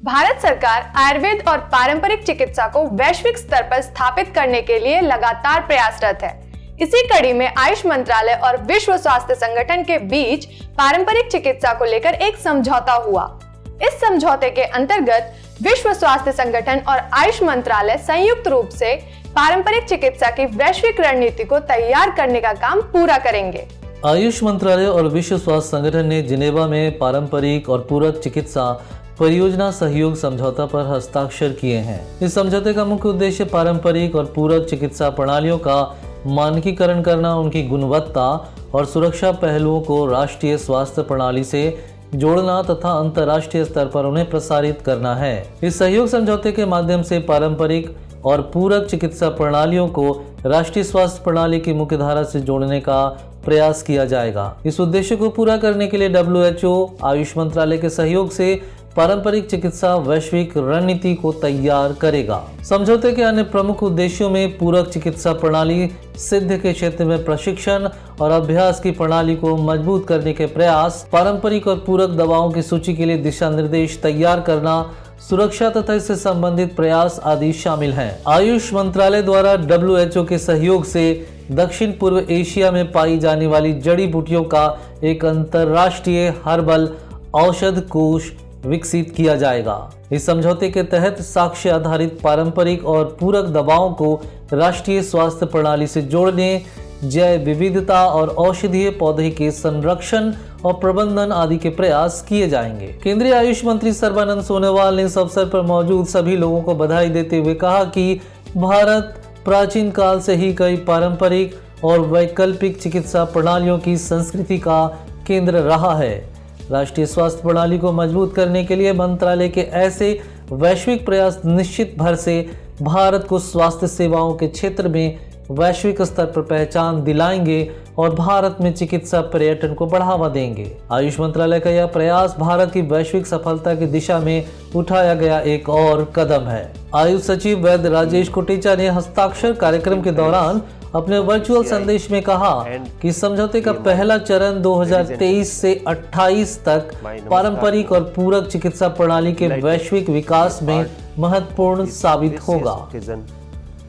भारत सरकार आयुर्वेद और पारंपरिक चिकित्सा को वैश्विक स्तर पर स्थापित करने के लिए लगातार प्रयासरत है। इसी कड़ी में आयुष मंत्रालय और विश्व स्वास्थ्य संगठन के बीच पारंपरिक चिकित्सा को लेकर एक समझौता हुआ। इस समझौते के अंतर्गत विश्व स्वास्थ्य संगठन और आयुष मंत्रालय संयुक्त रूप से पारंपरिक चिकित्सा की वैश्विक रणनीति को तैयार करने का काम पूरा करेंगे। आयुष मंत्रालय और विश्व स्वास्थ्य संगठन ने जिनेवा में पारंपरिक और पूरक चिकित्सा परियोजना सहयोग समझौता पर हस्ताक्षर किए हैं। इस समझौते का मुख्य उद्देश्य पारंपरिक और पूरक चिकित्सा प्रणालियों का मानकीकरण करना, उनकी गुणवत्ता और सुरक्षा पहलुओं को राष्ट्रीय स्वास्थ्य प्रणाली से जोड़ना तथा अंतर्राष्ट्रीय स्तर पर उन्हें प्रसारित करना है। इस सहयोग समझौते के माध्यम से पारंपरिक और पूरक चिकित्सा प्रणालियों को राष्ट्रीय स्वास्थ्य प्रणाली की मुख्य धारा से जोड़ने का प्रयास किया जाएगा। इस उद्देश्य को पूरा करने के लिए WHO, आयुष मंत्रालय के सहयोग से पारंपरिक चिकित्सा वैश्विक रणनीति को तैयार करेगा। समझौते के अन्य प्रमुख उद्देश्यों में पूरक चिकित्सा प्रणाली, सिद्ध के क्षेत्र में प्रशिक्षण और अभ्यास की प्रणाली को मजबूत करने के प्रयास, पारंपरिक और पूरक दवाओं की सूची के लिए दिशा निर्देश तैयार करना, सुरक्षा तथा इससे संबंधित प्रयास आदि शामिल हैं। आयुष मंत्रालय द्वारा WHO के सहयोग से दक्षिण पूर्व एशिया में पाई जाने वाली जड़ी बूटियों का एक अंतर्राष्ट्रीय हर्बल औषध कोष विकसित किया जाएगा। इस समझौते के तहत साक्ष्य आधारित पारंपरिक और पूरक दवाओं को राष्ट्रीय स्वास्थ्य प्रणाली से जोड़ने, जैव विविधता और औषधीय पौधे के संरक्षण और प्रबंधन आदि के प्रयास किए जाएंगे। केंद्रीय आयुष मंत्री सर्बानंद सोनोवाल ने इस अवसर पर मौजूद सभी लोगों को बधाई देते हुए कहा कि भारत प्राचीन काल से ही कई पारंपरिक और वैकल्पिक चिकित्सा प्रणालियों की संस्कृति का केंद्र रहा है। राष्ट्रीय स्वास्थ्य प्रणाली को मजबूत करने के लिए मंत्रालय के ऐसे वैश्विक प्रयास निश्चित भर से भारत को स्वास्थ्य सेवाओं के क्षेत्र में वैश्विक स्तर पर पहचान दिलाएंगे और भारत में चिकित्सा पर्यटन को बढ़ावा देंगे। आयुष मंत्रालय का यह प्रयास भारत की वैश्विक सफलता की दिशा में उठाया गया एक और कदम है। आयुष सचिव वैद्य राजेश कोटेचा ने हस्ताक्षर कार्यक्रम के दौरान अपने वर्चुअल संदेश में कहा कि समझौते का पहला चरण 2023 से 28 तक पारंपरिक और पूरक चिकित्सा प्रणाली के वैश्विक विकास में महत्वपूर्ण साबित होगा।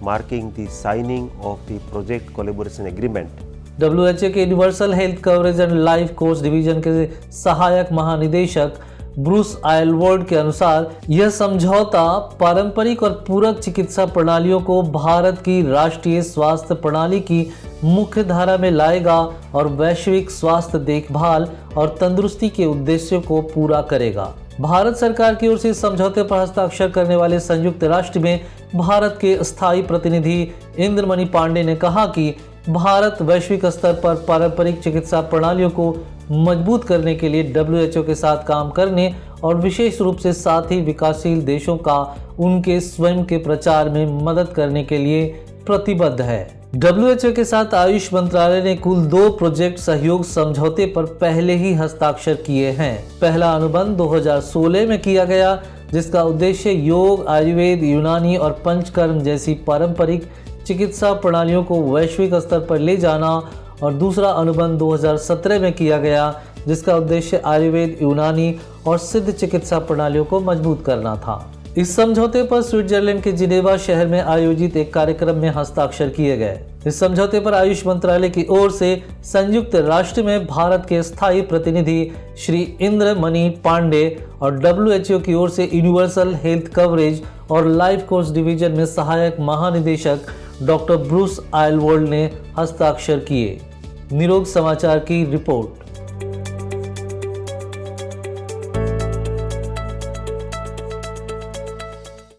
Marking the signing of the project collaboration agreement. WHO के universal health coverage and life course division के सहायक महानिदेशक ब्रूस आयलवर्ड के अनुसार यह समझौता पारंपरिक और पूरक चिकित्सा प्रणालियों को भारत की राष्ट्रीय स्वास्थ्य प्रणाली की मुख्य धारा में लाएगा और वैश्विक स्वास्थ्य देखभाल और तंदुरुस्ती के उद्देश्यों को पूरा करेगा। भारत सरकार की ओर से इस समझौते पर हस्ताक्षर करने वाले संयुक्त राष्ट्र में भारत के स्थायी प्रतिनिधि इंद्रमणि पांडे ने कहा कि भारत वैश्विक स्तर पर पारंपरिक चिकित्सा प्रणालियों को मजबूत करने के लिए WHO के साथ काम करने और विशेष रूप से साथ ही विकासशील देशों का उनके स्वयं के प्रचार में मदद करने के लिए प्रतिबद्ध है। WHO के साथ आयुष मंत्रालय ने कुल 2 प्रोजेक्ट सहयोग समझौते पर पहले ही हस्ताक्षर किए हैं। पहला अनुबंध 2016 में किया गया, जिसका उद्देश्य योग, आयुर्वेद, यूनानी और पंचकर्म जैसी पारंपरिक चिकित्सा प्रणालियों को वैश्विक स्तर पर ले जाना, और दूसरा अनुबंध 2017 में किया गया, जिसका उद्देश्य आयुर्वेद, यूनानी और सिद्ध चिकित्सा प्रणालियों को मजबूत करना था। इस समझौते पर स्विट्जरलैंड के जिनेवा शहर में आयोजित एक कार्यक्रम में हस्ताक्षर किए गए। इस समझौते पर आयुष मंत्रालय की ओर से संयुक्त राष्ट्र में भारत के स्थायी प्रतिनिधि श्री इंद्रमणि पांडे और WHO की ओर से यूनिवर्सल हेल्थ कवरेज और लाइफ कोर्स डिवीजन में सहायक महानिदेशक डॉक्टर ब्रूस आयलवर्ड ने हस्ताक्षर किए। निरोग समाचार की रिपोर्ट।